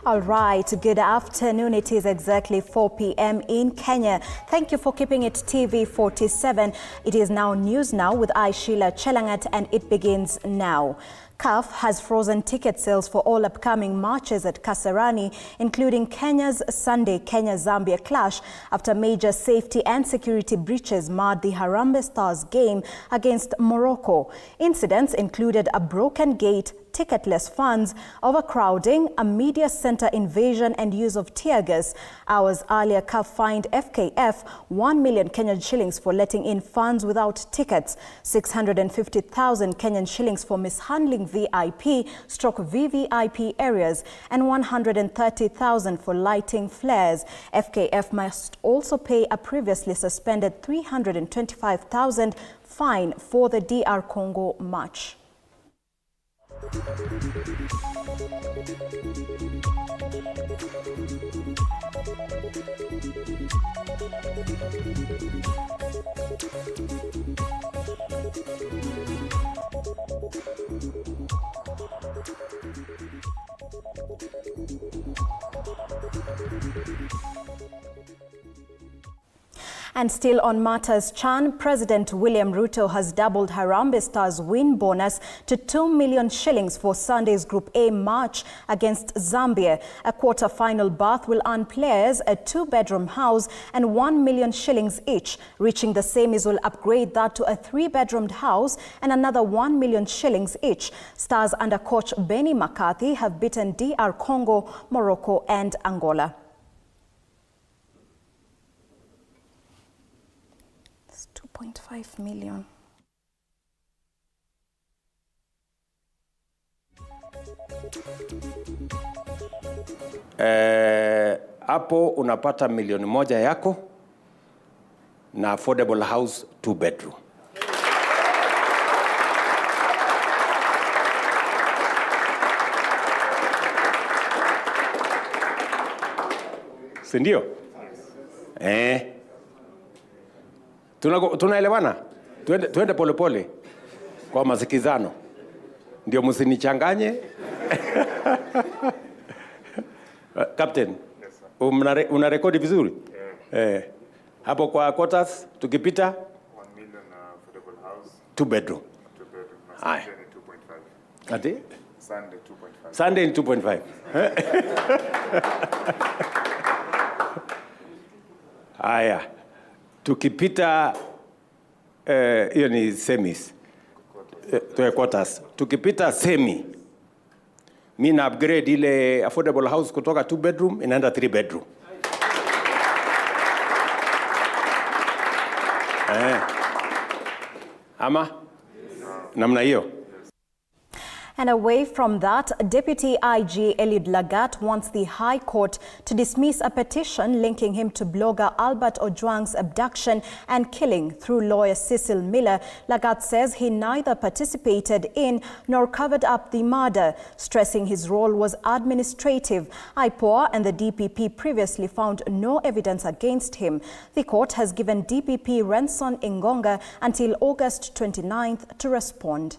All right, good afternoon. It is exactly 4 p.m. in Kenya. Thank you for keeping it TV47. It is now News Now with Sheilar Chelangat, and it begins now. CAF has frozen ticket sales for all upcoming marches at Kasarani, including Kenya's Sunday Kenya-Zambia clash, after major safety and security breaches marred the Harambee Stars game against Morocco. Incidents included a broken gate, ticketless fans, overcrowding, a media center invasion and use of tear gas. Hours earlier, CAF fined FKF 1 million Kenyan shillings for letting in fans without tickets, 650,000 Kenyan shillings for mishandling VIP/VVIP areas, and 130,000 for lighting flares. FKF must also pay a previously suspended 325,000 fine for the DR Congo match. And still on matters Chan, President William Ruto has doubled Harambee Stars' win bonus to 2 million shillings for Sunday's Group A match against Zambia. A quarter-final berth will earn players a 2-bedroom house and 1 million shillings each. Reaching the semis will upgrade that to a 3-bedroomed house and another 1 million shillings each. Stars under coach Benny McCarthy have beaten DR Congo, Morocco and Angola. 2.5 million. Hapo unapata milioni moja yako na affordable house 2-bedroom. Sindio? Tunaelewana? Tuende pole pole kwa masikizano. Ndio msinichanganye. Captain, yes, una rekodi vizuri? Hapo kwa quarters tukipita 1 million affordable house, 2-bedroom. 2-bedroom. Aye. 2.5. Ati? Sunday 2.5. Sunday in 2.5. Haya. Tukipita hiyo ni semis. Quarters. Tukipita semi, mimi na upgrade ile affordable house kutoka 2-bedroom inaenda 3-bedroom. Ama namna hiyo. And away from that, Deputy IG Eliud Lagat wants the High Court to dismiss a petition linking him to blogger Albert Ojwang's abduction and killing through lawyer Cecil Miller. Lagat says he neither participated in nor covered up the murder, stressing his role was administrative. IPOA and the DPP previously found no evidence against him. The court has given DPP Renson Ingonga until August 29th to respond.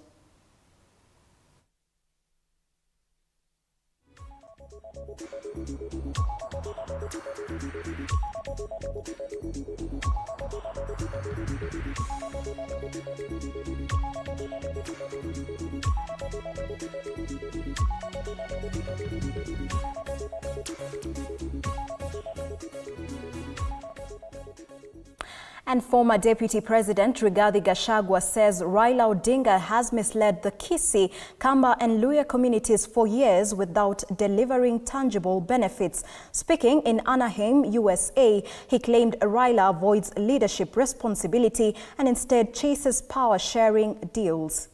And former Deputy President Rigathi Gachagua says Raila Odinga has misled the Kisii, Kamba and Luhya communities for years without delivering tangible benefits. Speaking in Anaheim, USA, he claimed Raila avoids leadership responsibility and instead chases power-sharing deals.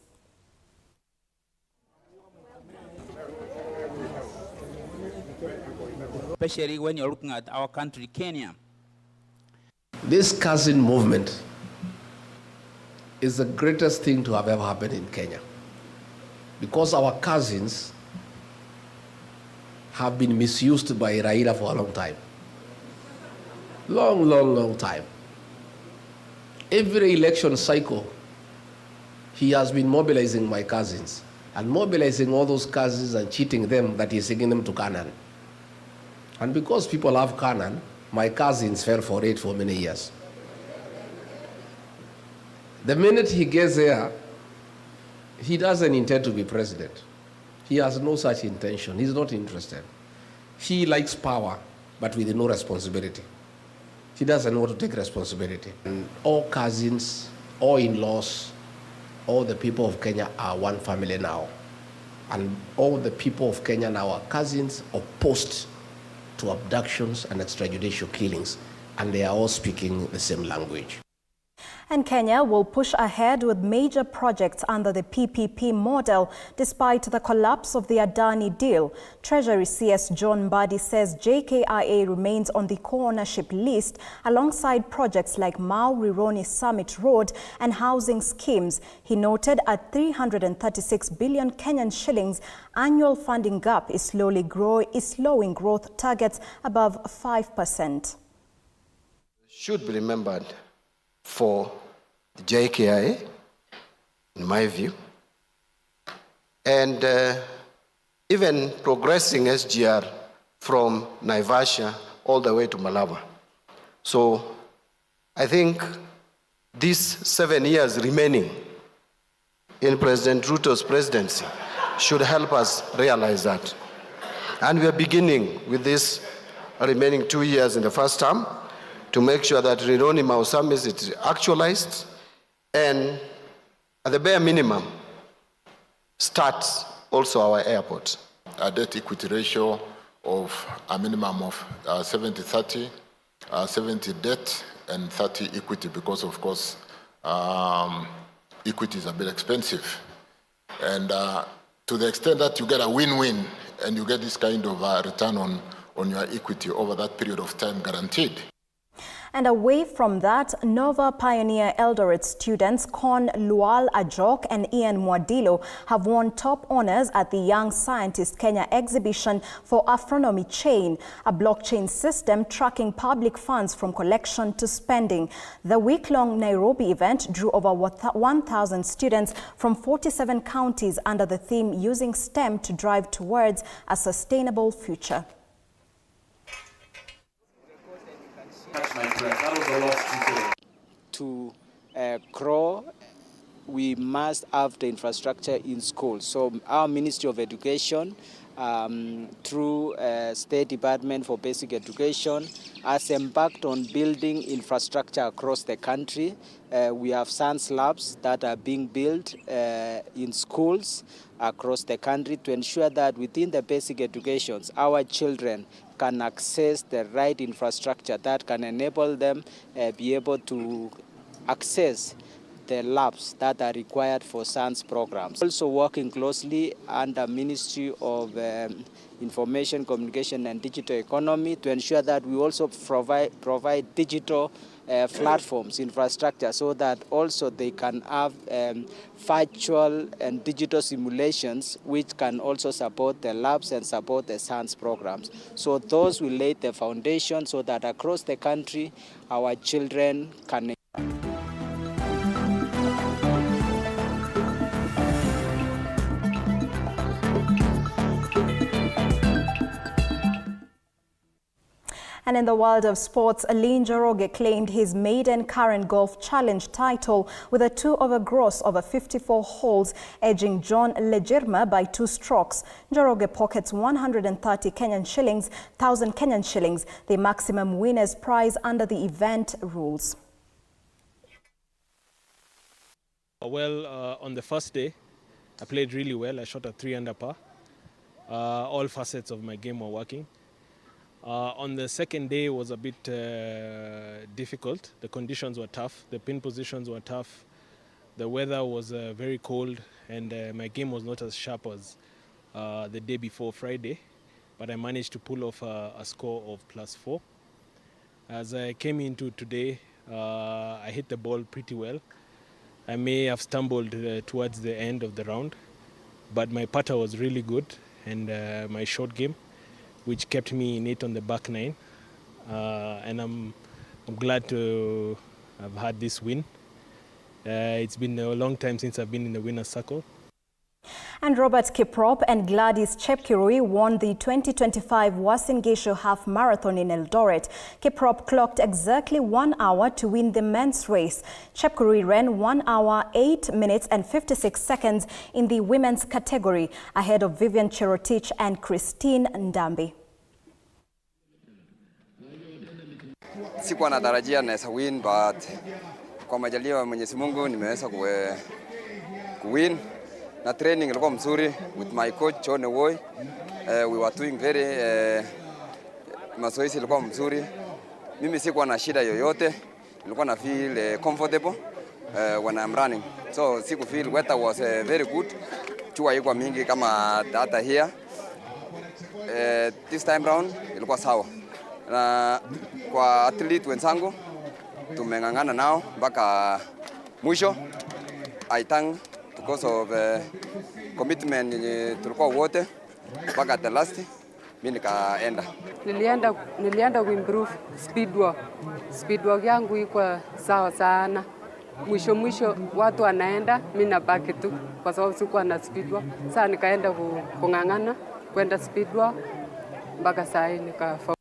Especially when you're looking at our country, Kenya. This cousin movement is the greatest thing to have ever happened in Kenya, because our cousins have been misused by Raila for a long time. Long time. Every election cycle, he has been mobilizing my cousins and mobilizing all those cousins and cheating them that he's taking them to Canaan. And because people have Canaan, my cousins fell for it for many years. The minute he gets there, he doesn't intend to be president. He has no such intention. He's not interested. He likes power, but with no responsibility. He doesn't want to take responsibility. And all cousins, all in-laws, all the people of Kenya are one family now. And all the people of Kenya now are cousins opposed to abductions and extrajudicial killings. And they are all speaking the same language. And Kenya will push ahead with major projects under the PPP model despite the collapse of the Adani deal. Treasury CS John Mbadi says JKIA remains on the co-ownership list alongside projects like Mau Rironi Summit Road and housing schemes. He noted a 336 billion Kenyan shillings annual funding gap is slowing growth targets above 5%. Should be remembered for the JKIA, in my view, and even progressing SGR from Naivasha all the way to Malaba. So I think these 7 years remaining in President Ruto's presidency should help us realize that. And we are beginning with this remaining 2 years in the first term to make sure that Rironi Mau Summit is actualized and at the bare minimum starts also our airport. A debt equity ratio of a minimum of 70-30, 70 debt and 30 equity, because of course equity is a bit expensive. And to the extent that you get a win-win and you get this kind of return on your equity over that period of time guaranteed. And away from that, Nova Pioneer Eldoret students Con Lual Ajok and Ian Mwadilo have won top honors at the Young Scientist Kenya exhibition for Astronomy Chain, a blockchain system tracking public funds from collection to spending. The week-long Nairobi event drew over 1,000 students from 47 counties under the theme Using STEM to Drive Towards a Sustainable Future. To grow, we must have the infrastructure in schools. So our Ministry of Education, through State Department for Basic Education, has embarked on building infrastructure across the country. We have science labs that are being built in schools across the country to ensure that within the basic educations, our children can access the right infrastructure that can enable them be able to access the labs that are required for science programs. Also working closely under Ministry of Information, Communication and Digital Economy to ensure that we also provide digital platforms, infrastructure, so that also they can have virtual and digital simulations which can also support the labs and support the science programs. So those will lay the foundation so that across the country our children can And in the world of sports, Lynn Njoroge claimed his maiden current golf challenge title with a 2-over gross over 54 holes, edging John Legirma by 2 strokes. Njoroge pockets 130 Kenyan shillings, 1,000 Kenyan shillings, the maximum winner's prize under the event rules. Well, on the first day, I played really well. I shot a 3-under par. All facets of my game were working. On the second day was a bit difficult. The conditions were tough. The pin positions were tough. The weather was very cold, and my game was not as sharp as the day before Friday. But I managed to pull off a score of +4. As I came into today, I hit the ball pretty well. I may have stumbled towards the end of the round, but my putter was really good, and my short game, which kept me in it on the back nine. And I'm glad to have had this win. It's been a long time since I've been in the winner's circle. And Robert Kiprop and Gladys Chepkirui won the 2025 Uasin Gishu Half Marathon in Eldoret. Kiprop clocked exactly 1 hour to win the men's race. Chepkirui ran 1 hour, 8 minutes and 56 seconds in the women's category, ahead of Vivian Cherotich and Christine Ndambi. Sikuwa natarajia naweza win, but kwa majaliwa Mwenyezi Mungu nimeweza kuwin. Na training ilikuwa mzuri with my coach John Woy. We were doing very mazoezi ilikuwa mzuri. Mimi sikuwa na shida yoyote. Nilikuwa na feel comfortable when I'm running. So siku feel weather was very good. Jua ilikuwa mingi kama hata here. This time round ilikuwa sawa. Na kwa athlete wenzangu tumeng'ang'ana nao mpaka mwisho. I thank because of commitment tulikuwa wote mpaka the last mimi nikaenda. Nilienda kuimprove speed work yangu iko sawa sana. Mwisho watu wanaenda, mimi nabaki tu kwa sababu sikuwa na speed work. Sasa nikaenda kung'ang'ana kwenda speed work mpaka saa hii nikafa.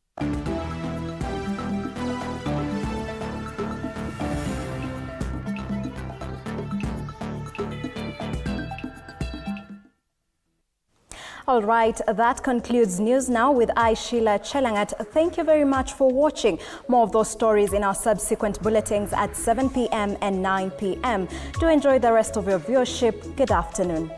All right, that concludes News Now with Sheilar Chelangat. Thank you very much for watching. More of those stories in our subsequent bulletins at 7 p.m. and 9 p.m. Do enjoy the rest of your viewership. Good afternoon.